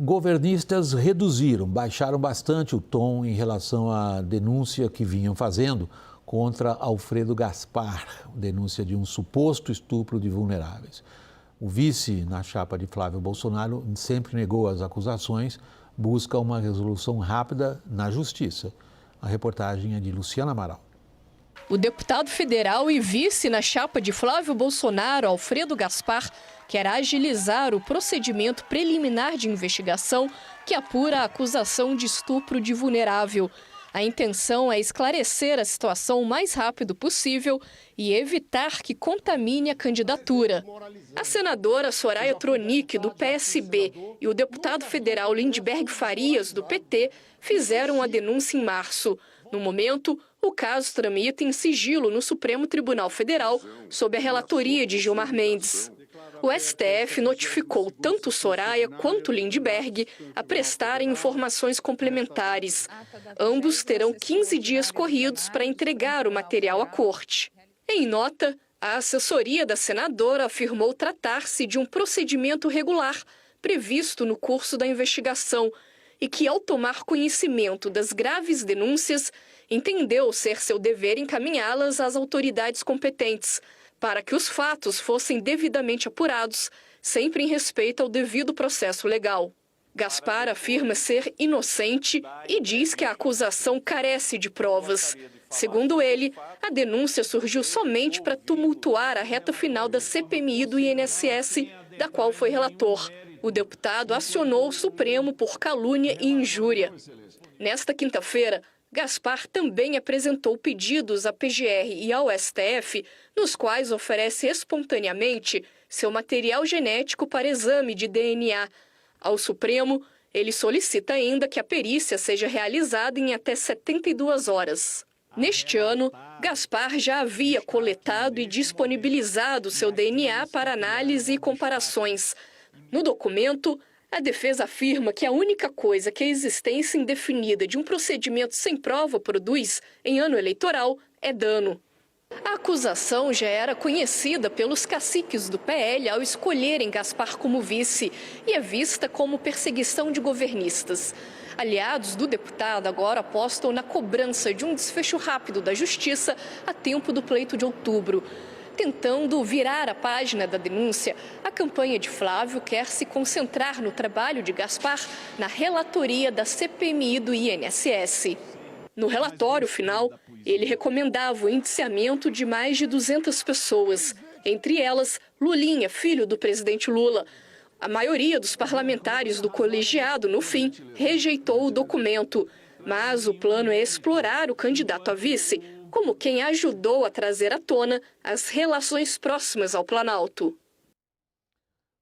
Governistas baixaram bastante o tom em relação à denúncia que vinham fazendo contra Alfredo Gaspar, denúncia de um suposto estupro de vulneráveis. O vice na chapa de Flávio Bolsonaro sempre negou as acusações, busca uma resolução rápida na Justiça. A reportagem é de Luciana Amaral. O deputado federal e vice na chapa de Flávio Bolsonaro, Alfredo Gaspar, quer agilizar o procedimento preliminar de investigação que apura a acusação de estupro de vulnerável. A intenção é esclarecer a situação o mais rápido possível e evitar que contamine a candidatura. A senadora Soraya Tronic, do PSB, e o deputado federal Lindbergh Farias, do PT, fizeram a denúncia em março. No momento, o caso tramita em sigilo no Supremo Tribunal Federal, sob a relatoria de Gilmar Mendes. O STF notificou tanto Soraya quanto Lindbergh a prestarem informações complementares. Ambos terão 15 dias corridos para entregar o material à corte. Em nota, a assessoria da senadora afirmou tratar-se de um procedimento regular previsto no curso da investigação e que, ao tomar conhecimento das graves denúncias, entendeu ser seu dever encaminhá-las às autoridades competentes, para que os fatos fossem devidamente apurados, sempre em respeito ao devido processo legal. Gaspar afirma ser inocente e diz que a acusação carece de provas. Segundo ele, a denúncia surgiu somente para tumultuar a reta final da CPMI do INSS, da qual foi relator. O deputado acionou o Supremo por calúnia e injúria. Nesta quinta-feira, Gaspar também apresentou pedidos à PGR e ao STF, nos quais oferece espontaneamente seu material genético para exame de DNA. Ao Supremo, ele solicita ainda que a perícia seja realizada em até 72 horas. Neste ano, Gaspar já havia coletado e disponibilizado seu DNA para análise e comparações. No documento, a defesa afirma que a única coisa que a existência indefinida de um procedimento sem prova produz em ano eleitoral é dano. A acusação já era conhecida pelos caciques do PL ao escolherem Gaspar como vice e é vista como perseguição de governistas. Aliados do deputado agora apostam na cobrança de um desfecho rápido da Justiça a tempo do pleito de outubro. Tentando virar a página da denúncia, a campanha de Flávio quer se concentrar no trabalho de Gaspar na relatoria da CPMI do INSS. No relatório final, ele recomendava o indiciamento de mais de 200 pessoas, entre elas Lulinha, filho do presidente Lula. A maioria dos parlamentares do colegiado, no fim, rejeitou o documento, mas o plano é explorar o candidato a vice como quem ajudou a trazer à tona as relações próximas ao Planalto.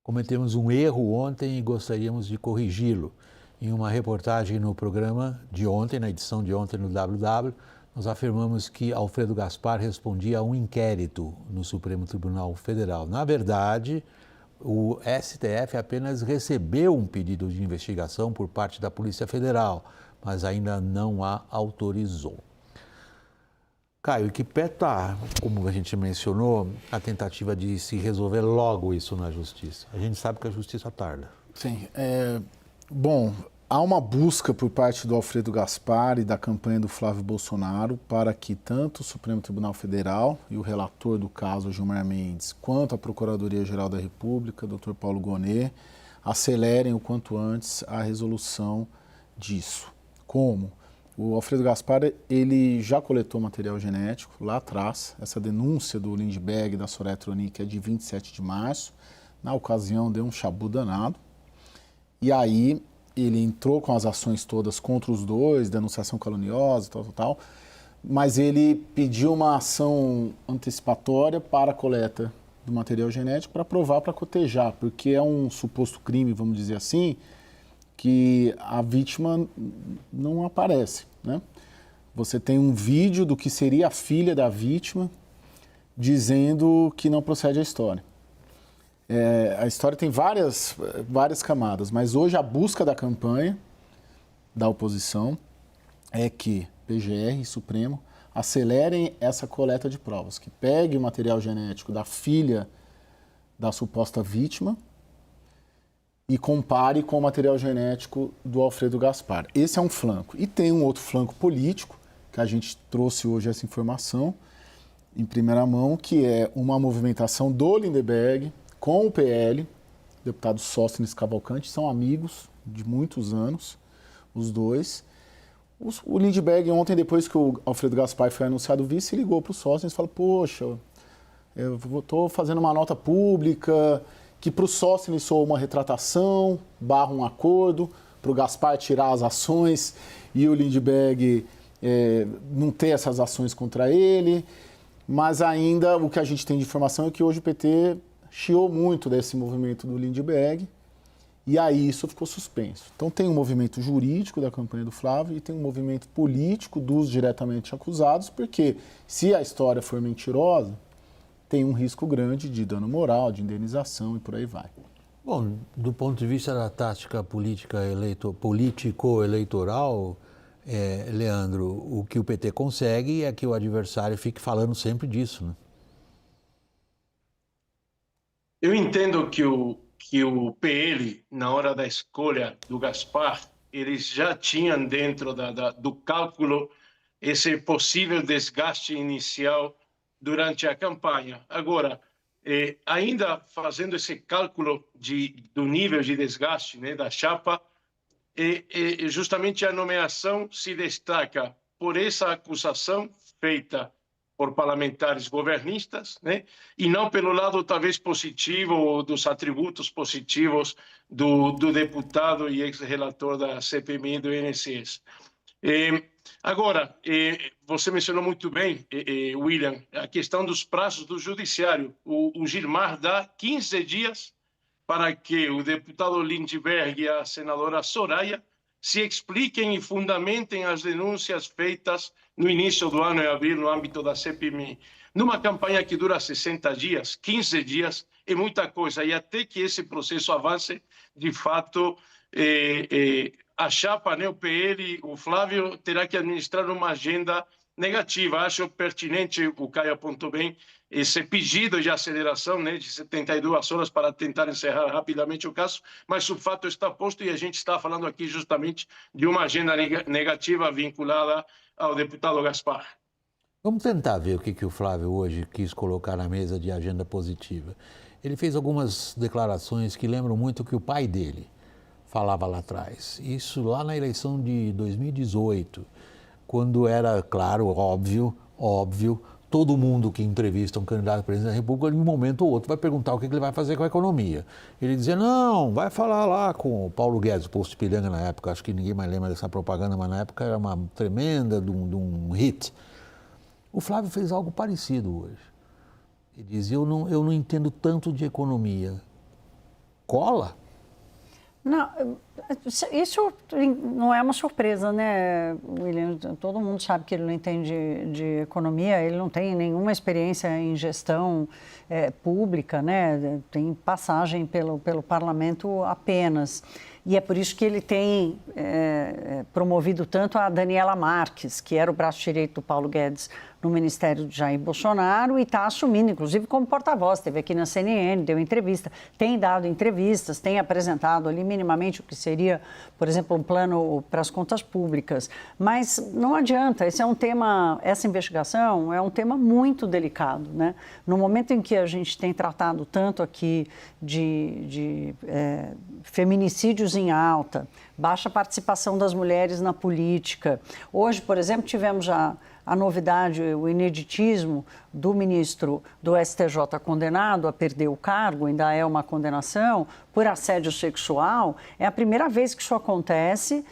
Cometemos um erro ontem e gostaríamos de corrigi-lo. Em uma reportagem no programa de ontem, na edição de ontem no WW, nós afirmamos que Alfredo Gaspar respondia a um inquérito no Supremo Tribunal Federal. Na verdade, o STF apenas recebeu um pedido de investigação por parte da Polícia Federal, mas ainda não a autorizou. Caio, que pé está, como a gente mencionou, a tentativa de se resolver logo isso na Justiça? A gente sabe que a Justiça tarda. Sim. Bom, há uma busca por parte do Alfredo Gaspar e da campanha do Flávio Bolsonaro para que tanto o Supremo Tribunal Federal e o relator do caso, Gilmar Mendes, quanto a Procuradoria-Geral da República, Dr. Paulo Gonet, acelerem o quanto antes a resolução disso. Como? O Alfredo Gaspar, ele já coletou material genético lá atrás. Essa denúncia do Lindbergh e da Soraya Tronic é de 27 de março. Na ocasião, deu um chabu danado. E aí, ele entrou com as ações todas contra os dois, denunciação caluniosa, tal. Mas ele pediu uma ação antecipatória para a coleta do material genético para provar, para cotejar, porque é um suposto crime, vamos dizer assim, que a vítima não aparece, né? Você tem um vídeo do que seria a filha da vítima dizendo que não procede a história. A história tem várias camadas, mas hoje a busca da campanha da oposição é que PGR e Supremo acelerem essa coleta de provas, que pegue o material genético da filha da suposta vítima e compare com o material genético do Alfredo Gaspar. Esse é um flanco. E tem um outro flanco político, que a gente trouxe hoje essa informação em primeira mão, que é uma movimentação do Lindbergh com o PL, o deputado Sóstenes Cavalcante, são amigos de muitos anos, os dois. O Lindbergh ontem, depois que o Alfredo Gaspar foi anunciado vice, ligou para o Sóstenes e falou, poxa, eu estou fazendo uma nota pública que para o Sóstenes soa uma retratação, barra um acordo, para o Gaspar tirar as ações e o Lindbergh não ter essas ações contra ele. Mas ainda o que a gente tem de informação é que hoje o PT chiou muito desse movimento do Lindbergh e aí isso ficou suspenso. Então tem um movimento jurídico da campanha do Flávio e tem um movimento político dos diretamente acusados, porque se a história for mentirosa, tem um risco grande de dano moral, de indenização e por aí vai. Bom, do ponto de vista da tática político-eleitoral, Leandro, o que o PT consegue é que o adversário fique falando sempre disso, né? Eu entendo que o PL, na hora da escolha do Gaspar, eles já tinham dentro do cálculo esse possível desgaste inicial durante a campanha. Agora, ainda fazendo esse cálculo do nível de desgaste, né, da chapa, justamente a nomeação se destaca por essa acusação feita por parlamentares governistas, né, e não pelo lado talvez positivo ou dos atributos positivos do deputado e ex-relator da CPMI do INSS. Agora, você mencionou muito bem, William, a questão dos prazos do judiciário. O Gilmar dá 15 dias para que o deputado Lindbergh e a senadora Soraya se expliquem e fundamentem as denúncias feitas no início do ano, em abril, no âmbito da CPMI. Numa campanha que dura 60 dias, 15 dias, é muita coisa. E até que esse processo avance, de fato, a chapa, né, o PL, o Flávio, terá que administrar uma agenda negativa. Acho pertinente, o Caio apontou bem, esse pedido de aceleração, né, de 72 horas para tentar encerrar rapidamente o caso, mas o fato está posto e a gente está falando aqui justamente de uma agenda negativa vinculada ao deputado Gaspar. Vamos tentar ver o que o Flávio hoje quis colocar na mesa de agenda positiva. Ele fez algumas declarações que lembram muito o que o pai dele falava lá atrás. Isso lá na eleição de 2018, quando era, claro, óbvio, todo mundo que entrevista um candidato a presidente da República, em um momento ou outro, vai perguntar o que ele vai fazer com a economia. Ele dizia, não, vai falar lá com o Paulo Guedes, o Posto Piranga na época, acho que ninguém mais lembra dessa propaganda, mas na época era uma tremenda de um hit. O Flávio fez algo parecido hoje. Ele dizia, eu não entendo tanto de economia. Cola? Não, isso não é uma surpresa, né, William? Todo mundo sabe que ele não entende de economia, ele não tem nenhuma experiência em gestão pública, né? Tem passagem pelo parlamento apenas. E é por isso que ele tem promovido tanto a Daniela Marques, que era o braço direito do Paulo Guedes no Ministério de Jair Bolsonaro, e está assumindo, inclusive, como porta-voz. Esteve aqui na CNN, deu entrevista, tem dado entrevistas, tem apresentado ali minimamente o que seria, por exemplo, um plano para as contas públicas. Mas não adianta, esse é um tema, essa investigação é um tema muito delicado, né? No momento em que a gente tem tratado tanto aqui de feminicídios em alta, baixa participação das mulheres na política. Hoje, por exemplo, tivemos já a novidade, o ineditismo do ministro do STJ condenado a perder o cargo, ainda é uma condenação por assédio sexual. É a primeira vez que isso acontece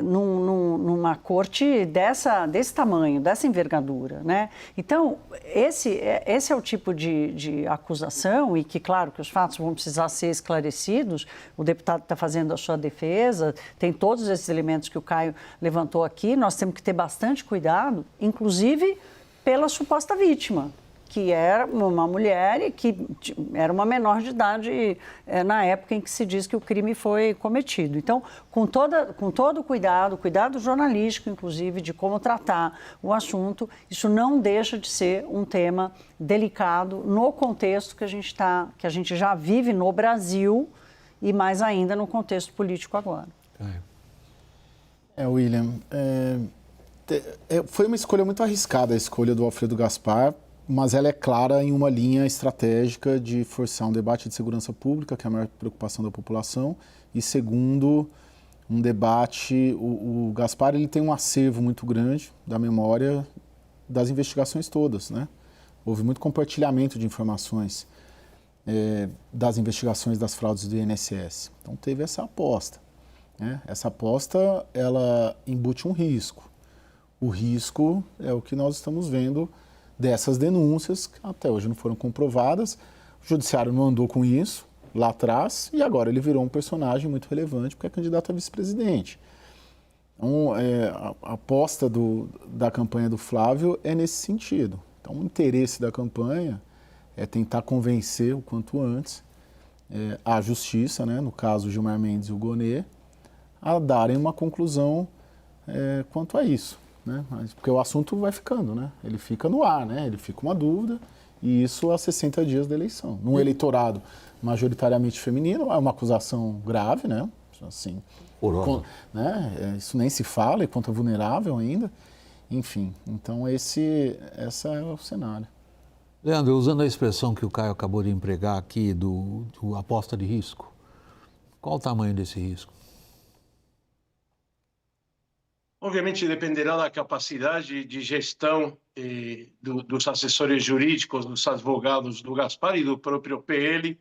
numa corte desse tamanho, dessa envergadura, né? Então, esse é o tipo de acusação e que, claro, que os fatos vão precisar ser esclarecidos. O deputado está fazendo a sua defesa, tem todos esses elementos que o Caio levantou aqui. Nós temos que ter bastante cuidado, inclusive pela suposta vítima, que era uma mulher e que era uma menor de idade na época em que se diz que o crime foi cometido. Então, com todo o cuidado jornalístico, inclusive, de como tratar o assunto, isso não deixa de ser um tema delicado no contexto que a gente já vive no Brasil e mais ainda no contexto político agora. William, foi uma escolha muito arriscada a escolha do Alfredo Gaspar, mas ela é clara em uma linha estratégica de forçar um debate de segurança pública, que é a maior preocupação da população, e segundo, um debate, o Gaspar ele tem um acervo muito grande da memória das investigações todas, né? Houve muito compartilhamento de informações das investigações das fraudes do INSS. Então teve essa aposta, né? Essa aposta, ela embute um risco. O risco é o que nós estamos vendo dessas denúncias, que até hoje não foram comprovadas. O judiciário não andou com isso lá atrás e agora ele virou um personagem muito relevante porque é candidato a vice-presidente. Então, a aposta da campanha do Flávio é nesse sentido. Então, o interesse da campanha é tentar convencer o quanto antes a justiça, né, no caso Gilmar Mendes e o Gonê, a darem uma conclusão quanto a isso, né? Porque o assunto vai ficando, né? Ele fica no ar, né? Ele fica uma dúvida, e isso há 60 dias da eleição. Num eleitorado majoritariamente feminino, é uma acusação grave, né? Assim, isso nem se fala, e contra vulnerável ainda. Enfim, então esse é o cenário. Leandro, usando a expressão que o Caio acabou de empregar aqui do aposta de risco, qual o tamanho desse risco? Obviamente dependerá da capacidade de gestão dos assessores jurídicos, dos advogados do Gaspar e do próprio PL.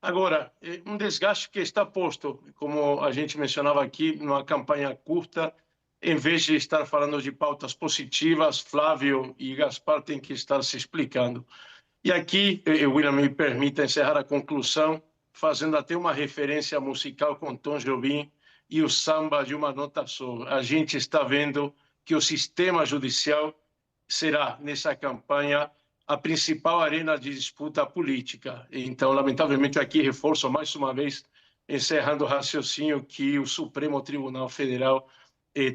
Agora, um desgaste que está posto, como a gente mencionava aqui, numa campanha curta, em vez de estar falando de pautas positivas, Flávio e Gaspar têm que estar se explicando. E aqui, William, me permita encerrar a conclusão, fazendo até uma referência musical com Tom Jobim e o samba de uma nota só. A gente está vendo que o sistema judicial será, nessa campanha, a principal arena de disputa política. Então, lamentavelmente, aqui reforço mais uma vez, encerrando o raciocínio, que o Supremo Tribunal Federal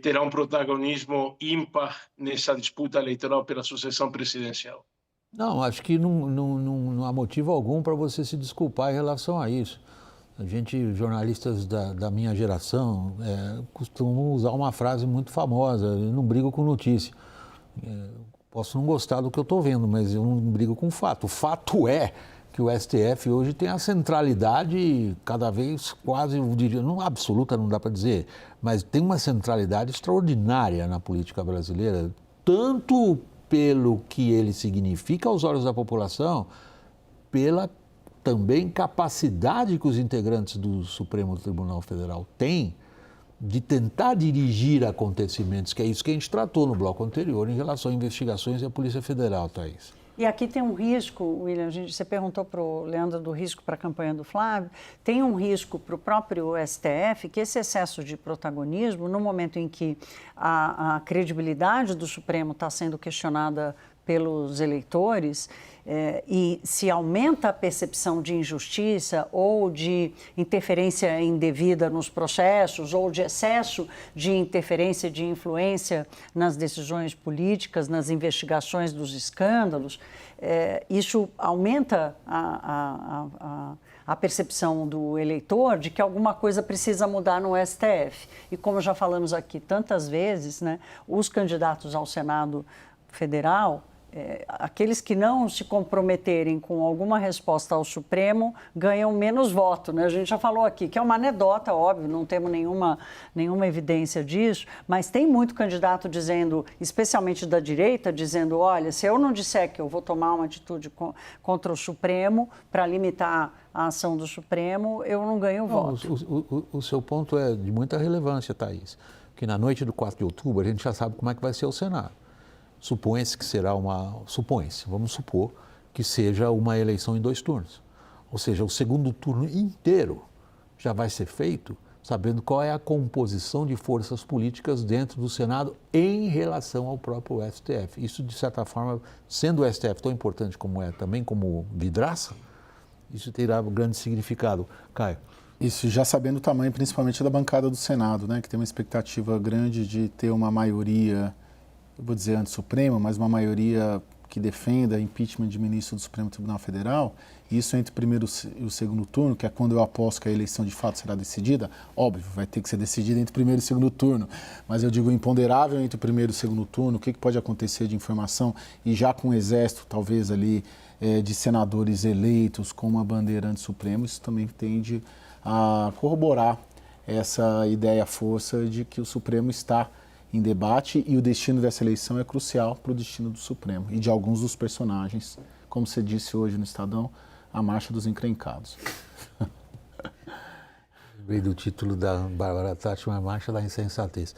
terá um protagonismo ímpar nessa disputa eleitoral pela sucessão presidencial. Não, acho que não há motivo algum para você se desculpar em relação a isso. A gente, jornalistas da minha geração, costumam usar uma frase muito famosa: eu não brigo com notícia. Posso não gostar do que eu estou vendo, mas eu não brigo com fato. O fato é que o STF hoje tem a centralidade cada vez quase, eu diria, não absoluta, não dá para dizer, mas tem uma centralidade extraordinária na política brasileira, tanto pelo que ele significa aos olhos da população, pela também capacidade que os integrantes do Supremo Tribunal Federal têm de tentar dirigir acontecimentos, que é isso que a gente tratou no bloco anterior em relação a investigações e a Polícia Federal, Thaís. E aqui tem um risco, William, você perguntou para o Leandro do risco para a campanha do Flávio, tem um risco para o próprio STF, que esse excesso de protagonismo, no momento em que a credibilidade do Supremo está sendo questionada pelos eleitores, e se aumenta a percepção de injustiça ou de interferência indevida nos processos ou de excesso de interferência, de influência nas decisões políticas, nas investigações dos escândalos, isso aumenta a percepção do eleitor de que alguma coisa precisa mudar no STF. E como já falamos aqui tantas vezes, né, os candidatos ao Senado Federal, aqueles que não se comprometerem com alguma resposta ao Supremo ganham menos voto, né? A gente já falou aqui que é uma anedota, óbvio, não temos nenhuma evidência disso, mas tem muito candidato dizendo, especialmente da direita, dizendo, olha, se eu não disser que eu vou tomar uma atitude contra o Supremo para limitar a ação do Supremo, eu não ganho voto. O seu ponto é de muita relevância, Thaís, que na noite do 4 de outubro a gente já sabe como é que vai ser o Senado. Supõe-se que será vamos supor que seja uma eleição em 2 turnos. Ou seja, o segundo turno inteiro já vai ser feito sabendo qual é a composição de forças políticas dentro do Senado em relação ao próprio STF. Isso, de certa forma, sendo o STF tão importante como é, também como vidraça, isso terá um grande significado. Caio. Isso já sabendo o tamanho, principalmente da bancada do Senado, né, que tem uma expectativa grande de ter uma maioria, eu vou dizer anti-suprema, mas uma maioria que defenda impeachment de ministro do Supremo Tribunal Federal, isso entre o primeiro e o segundo turno, que é quando eu aposto que a eleição de fato será decidida, óbvio, vai ter que ser decidida entre o primeiro e o segundo turno, mas eu digo imponderável entre o primeiro e o segundo turno, o que pode acontecer de informação, e já com o exército, talvez ali, de senadores eleitos com uma bandeira anti-Supremo, isso também tende a corroborar essa ideia-força de que o Supremo está em debate e o destino dessa eleição é crucial para o destino do Supremo e de alguns dos personagens, como você disse hoje no Estadão, a Marcha dos Encrencados. Lembrei do título da Bárbara Tati, uma marcha da insensatez.